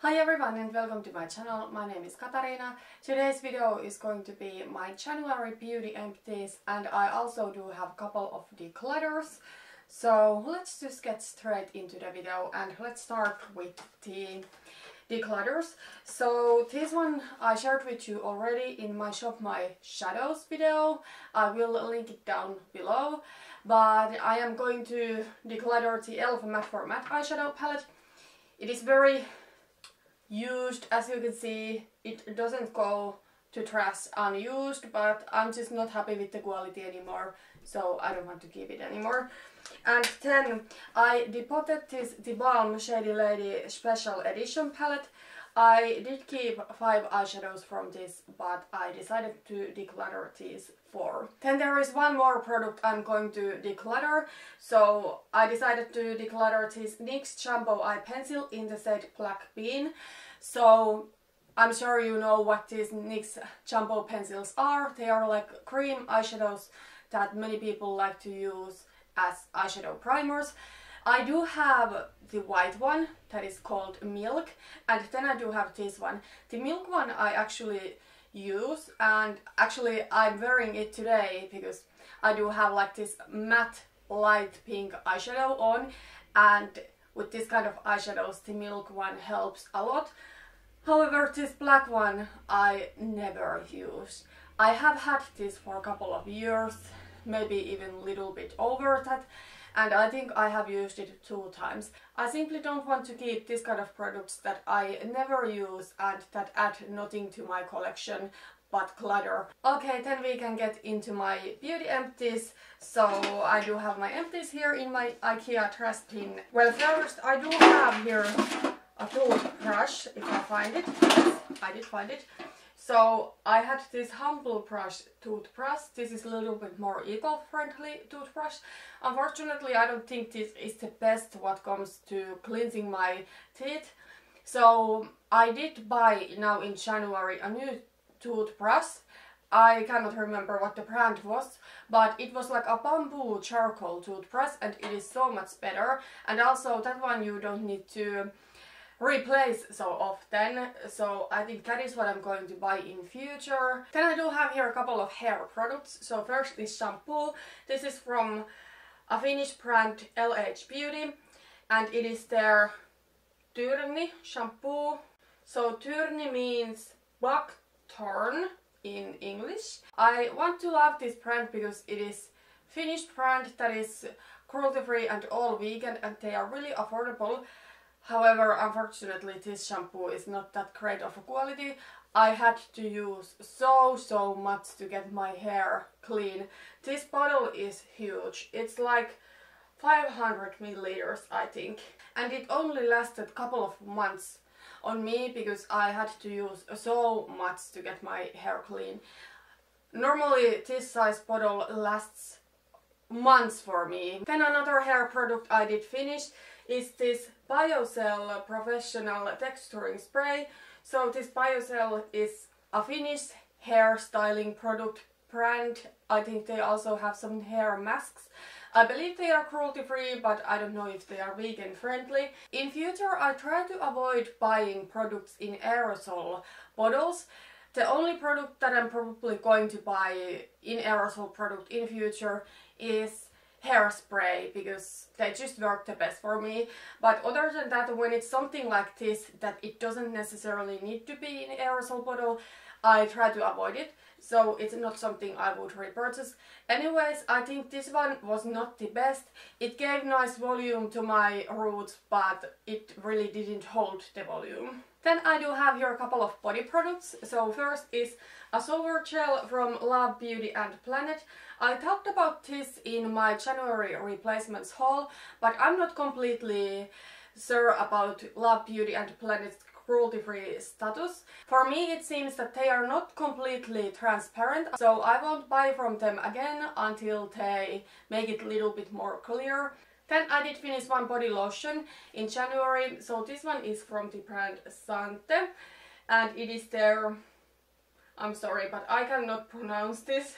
Hi everyone and welcome to my channel. My name is Katarina. Today's video is going to be my January beauty empties, and I also do have a couple of declutters. So let's just get straight into the video and let's start with the declutters. So this one I shared with you already in my Shop My Shadows video. I will link it down below. But I am going to declutter the e.l.f. Matte for Matte eyeshadow palette. It is very used, as you can see. It doesn't go to trash unused, but I'm just not happy with the quality anymore, so I don't want to keep it anymore. And then I depotted this theBalm Shady Lady Special Edition palette. I did keep 5 eyeshadows from this, but I decided to declutter these 4. Then there is one more product I'm going to declutter. So I decided to declutter this NYX Shampoo Eye Pencil in the shade Black Bean. So I'm sure you know what these NYX shampoo pencils are. They are like cream eyeshadows that many people like to use as eyeshadow primers. I do have the white one that is called Milk, and then I do have this one. The Milk one I actually use, and actually I'm wearing it today because I do have like this matte light pink eyeshadow on, and with this kind of eyeshadows the Milk one helps a lot. However, this black one I never use. I have had this for a couple of years, maybe even a little bit over that, and I think I have used it 2 times. I simply don't want to keep this kind of products that I never use and that add nothing to my collection but clutter. Okay, then we can get into my beauty empties. So I do have my empties here in my IKEA trash bin. Well, first I do have here a toothbrush, if I find it. Yes, I did find it. So I had this Humble Brush toothbrush. This is a little bit more eco-friendly toothbrush. Unfortunately, I don't think this is the best what comes to cleansing my teeth. So I did buy now in January a new toothbrush. I cannot remember what the brand was, but it was like a bamboo charcoal toothbrush, and it is so much better. And also that one you don't need to replace so often, so I think that is what I'm going to buy in future. Then I do have here a couple of hair products. So first is shampoo. This is from a Finnish brand, LH Beauty, and it is their Tyrni shampoo. So Tyrni means buckthorn in English. I want to love this brand because it is Finnish brand that is cruelty free and all vegan, and they are really affordable. However, unfortunately, this shampoo is not that great of a quality. I had to use so much to get my hair clean. This bottle is huge. It's like 500 milliliters, I think. And it only lasted a couple of months on me because I had to use so much to get my hair clean. Normally, this size bottle lasts months for me. Then another hair product I did finish is this Biozell Professional Texturing Spray. So this Biozell is a Finnish hair styling product brand. I think they also have some hair masks. I believe they are cruelty free, but I don't know if they are vegan friendly. In future I try to avoid buying products in aerosol bottles. The only product that I'm probably going to buy in aerosol product in future is hairspray, because they just work the best for me. But other than that, when it's something like this that it doesn't necessarily need to be in aerosol bottle, I try to avoid it. So it's not something I would repurchase. Anyways, I think this one was not the best. It gave nice volume to my roots, but it really didn't hold the volume. Then I do have here a couple of body products. So first is a shower gel from Love Beauty and Planet. I talked about this in my January replacements haul, but I'm not completely sure about Love Beauty and Planet's cruelty-free status. For me it seems that they are not completely transparent, so I won't buy from them again until they make it a little bit more clear. Then I did finish one body lotion in January. So this one is from the brand Sante, and it is their, I'm sorry but I cannot pronounce this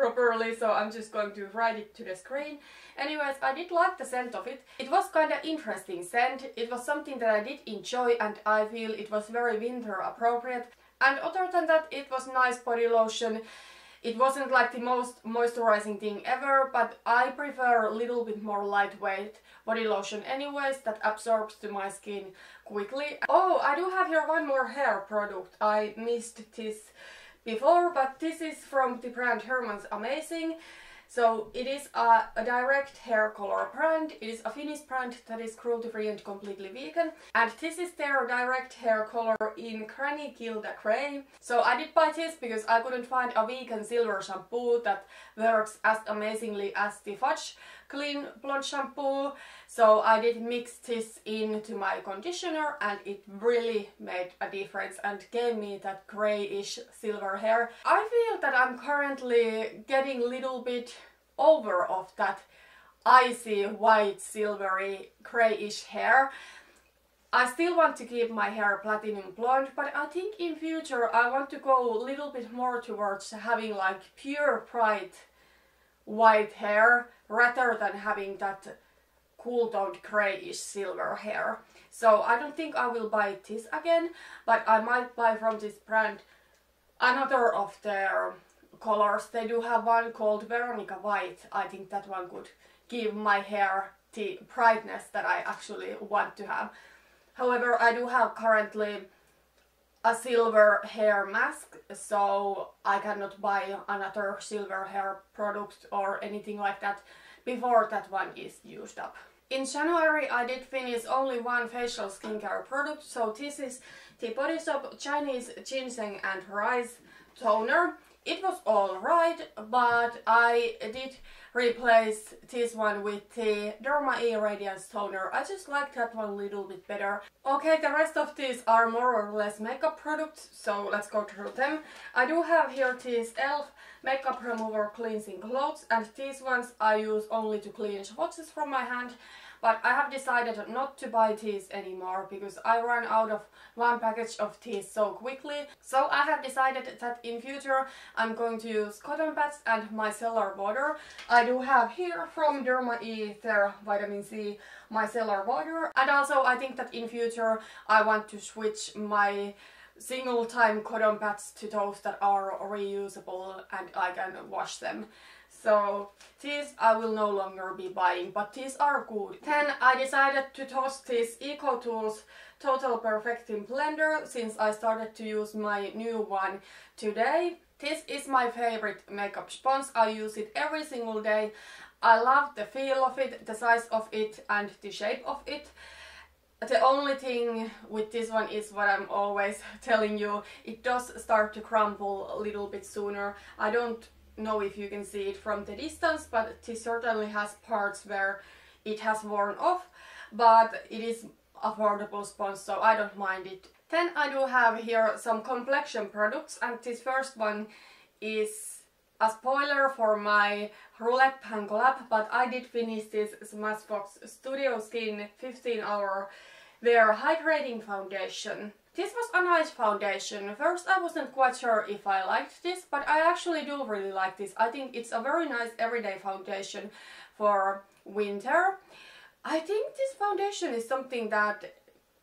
properly, so I'm just going to write it to the screen. Anyways, I did like the scent of it. It was kind of interesting scent. It was something that I did enjoy and I feel it was very winter appropriate. And other than that, it was nice body lotion. It wasn't like the most moisturizing thing ever, but I prefer a little bit more lightweight body lotion anyways that absorbs to my skin quickly. Oh, I do have here one more hair product. I missed this before, but this is from the brand Hermans Amazing. So it is a direct hair color brand. It is a Finnish brand that is cruelty free and completely vegan. And this is their direct hair color in Granny Gilda Grey. So I did buy this because I couldn't find a vegan silver shampoo that works as amazingly as the Fudge Clean Blonde shampoo. So I did mix this into my conditioner and it really made a difference and gave me that greyish silver hair. I feel that I'm currently getting a little bit over of that icy white silvery greyish hair. I still want to keep my hair platinum blonde, but I think in future I want to go a little bit more towards having like pure bright white hair rather than having that cool toned greyish silver hair. So I don't think I will buy this again, but I might buy from this brand another of their colors. They do have one called Veronica White. I think that one could give my hair the brightness that I actually want to have. However, I do have currently a silver hair mask, so I cannot buy another silver hair product or anything like that before that one is used up. In January I did finish only one facial skincare product, so this is the Body Shop Chinese Ginseng and Rice Toner. It was alright, but I did replace this one with the Derma E Radiance Toner. I just like that one a little bit better. Okay, the rest of these are more or less makeup products, so let's go through them. I do have here these e.l.f. Makeup Remover Cleansing Clothes, and these ones I use only to clean swatches from my hand. But I have decided not to buy these anymore because I ran out of one package of these so quickly. So I have decided that in future I'm going to use cotton pads and micellar water. I do have here from Derma E their vitamin C micellar water. And also I think that in future I want to switch my single time cotton pads to those that are reusable and I can wash them. So these I will no longer be buying, but these are good. Then I decided to toss this EcoTools Total Perfecting Blender since I started to use my new one today. This is my favorite makeup sponge. I use it every single day. I love the feel of it, the size of it and the shape of it. The only thing with this one is what I'm always telling you, it does start to crumble a little bit sooner. I don't know if you can see it from the distance, but this certainly has parts where it has worn off, but it is affordable sponge, so I don't mind it. Then I do have here some complexion products, and this first one is a spoiler for my Roulette Pan collab, but I did finish this Smashbox Studio Skin 15-hour Wear Hydrating Foundation. This was a nice foundation. First I wasn't quite sure if I liked this, but I actually do really like this. I think it's a very nice everyday foundation for winter. I think this foundation is something that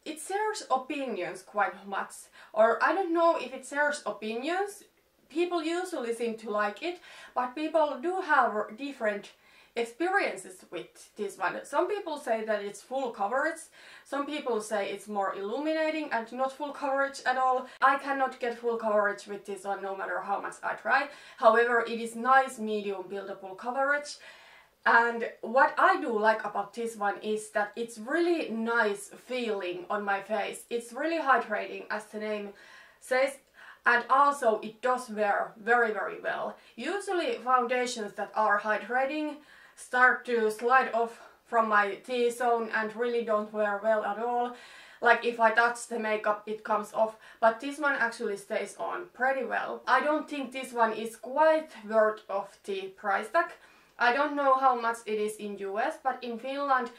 it shares opinions quite much. Or I don't know if it shares opinions. People usually seem to like it, but people do have different experiences with this one. Some people say that it's full coverage, some people say it's more illuminating and not full coverage at all. I cannot get full coverage with this one no matter how much I try. However, it is nice medium buildable coverage. And what I do like about this one is that it's really nice feeling on my face. It's really hydrating, as the name says. And also it does wear very, very well. Usually foundations that are hydrating start to slide off from my T-zone and really don't wear well at all. Like if I touch the makeup it comes off, but this one actually stays on pretty well. I don't think this one is quite worth of the price tag. I don't know how much it is in US, but in Finland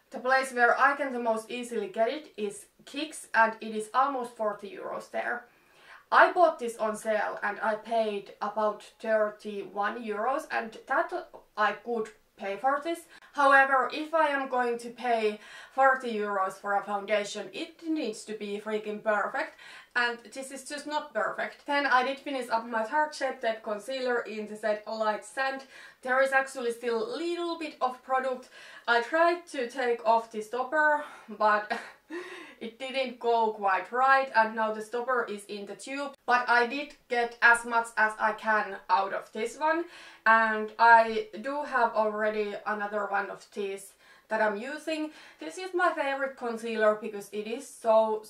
the place where I can the most easily get it is Kicks, and it is almost 40 euros there. I bought this on sale and I paid about 31 euros, and that I could pay for this. However, if I am going to pay 40 euros for a foundation, it needs to be freaking perfect, and this is just not perfect. Then I did finish up my Tarte Shape Tape Concealer in the shade Light Sand. There is actually still a little bit of product. I tried to take off the stopper, but it didn't go quite right, and now the stopper is in the tube. But I did get as much as I can out of this one, and I do have already another one of these that I'm using. This is my favorite concealer because it is so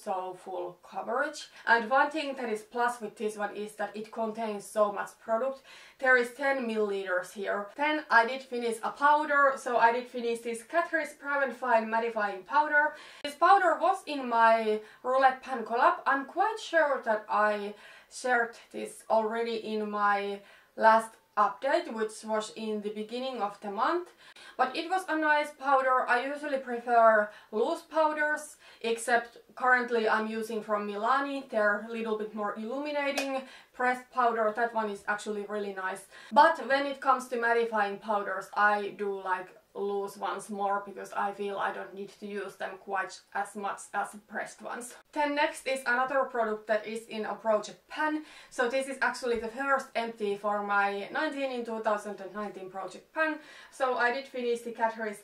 full coverage. And one thing that is plus with this one is that it contains so much product. There is 10 milliliters here. Then I did finish a powder, so I did finish this Catrice Prime and Fine Mattifying powder. This powder was in my roulette pan collab. I'm quite sure that I shared this already in my last update, which was in the beginning of the month. But it was a nice powder. I usually prefer loose powders, except currently I'm using from Milani. They're a little bit more illuminating pressed powder. That one is actually really nice. But when it comes to mattifying powders, I do like loose ones more because I feel I don't need to use them quite as much as pressed ones. Then next is another product that is in a project pan. So this is actually the first empty for my 19 in 2019 project pan. So I did finish the Catrice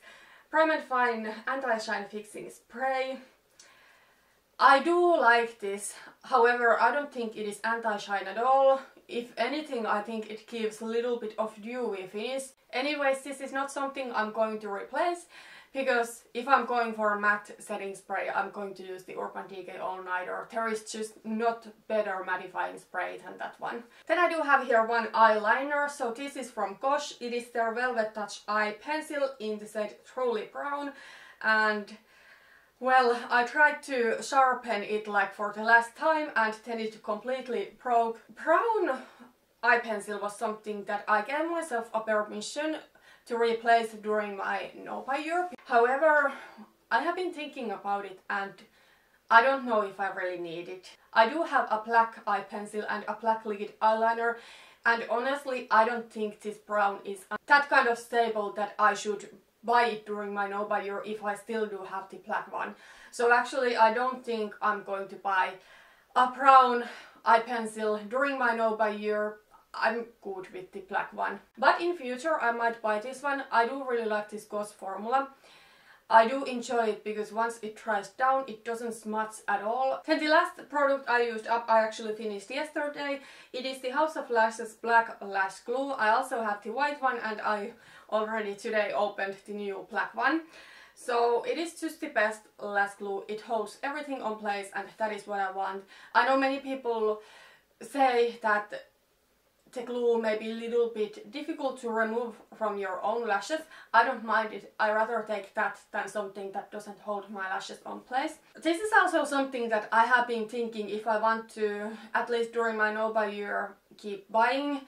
Prime and Fine Anti-Shine Fixing Spray. I do like this, however I don't think it is anti-shine at all. If anything, I think it gives a little bit of dewy finish. Anyways, this is not something I'm going to replace, because if I'm going for a matte setting spray, I'm going to use the Urban Decay All Nighter. There is just not better mattifying spray than that one. Then I do have here one eyeliner. So this is from Gosh. It is their Velvet Touch Eye Pencil in the shade Truly Brown. And well, I tried to sharpen it like for the last time and then it completely broke. Brown eye pencil was something that I gave myself a permission to replace during my Nova year. However, I have been thinking about it and I don't know if I really need it. I do have a black eye pencil and a black liquid eyeliner, and honestly I don't think this brown is that kind of stable that I should buy it during my Nova year if I still do have the black one. So actually I don't think I'm going to buy a brown eye pencil during my Nova year. I'm good with the black one. But in future I might buy this one. I do really like this Gosh formula. I do enjoy it because once it dries down it doesn't smudge at all. Then the last product I used up I actually finished yesterday. It is the House of Lashes Black Lash Glue. I also have the white one and I already today opened the new black one. So it is just the best lash glue. It holds everything on place and that is what I want. I know many people say that the glue may be a little bit difficult to remove from your own lashes. I don't mind it. I rather take that than something that doesn't hold my lashes on place. This is also something that I have been thinking if I want to, at least during my Nova year, keep buying.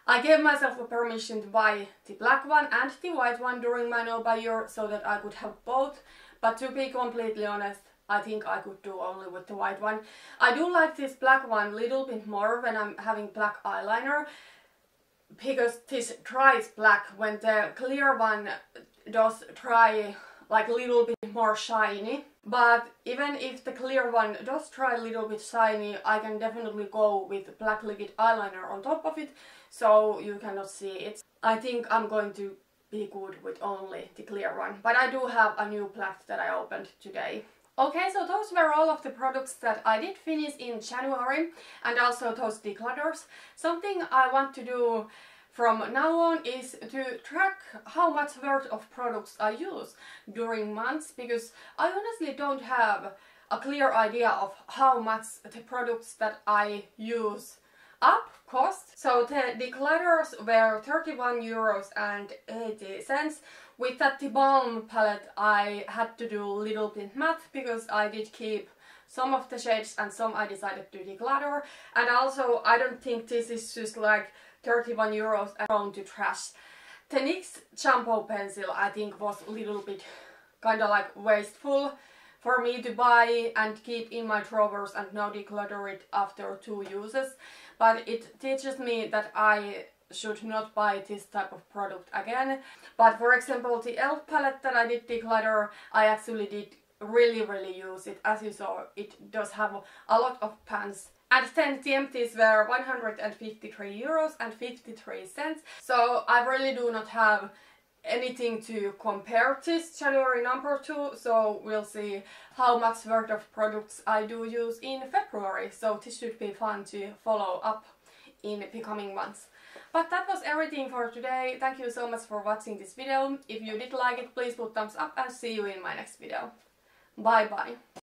I gave myself a permission to buy the black one and the white one during my Nova year so that I could have both. But to be completely honest, I think I could do only with the white one. I do like this black one a little bit more when I'm having black eyeliner, because this dries black when the clear one does dry like a little bit more shiny. But even if the clear one does dry a little bit shiny, I can definitely go with black liquid eyeliner on top of it, so you cannot see it. I think I'm going to be good with only the clear one. But I do have a new black that I opened today. Okay, so those were all of the products that I did finish in January, and also those declutters. Something I want to do from now on is to track how much worth of products I use during months, because I honestly don't have a clear idea of how much the products that I use up cost. So the declutters were 31 euros and 80 cents. With that theBalm palette I had to do a little bit math because I did keep some of the shades and some I decided to declutter. And also I don't think this is just like 31 euros and thrown to trash. The NYX shampoo pencil I think was a little bit kind of like wasteful for me to buy and keep in my drawers and now declutter it after 2 uses. But it teaches me that I should not buy this type of product again. But for example, the e.l.f. palette that I did declutter, I actually did really use it. As you saw, it does have a lot of pans. And then the empties were 153 euros and 53 cents. So I really do not have anything to compare this January number 2, so we'll see how much worth of products I do use in February. So this should be fun to follow up in the coming months. But that was everything for today. Thank you so much for watching this video. If you did like it, please put thumbs up and see you in my next video. Bye bye.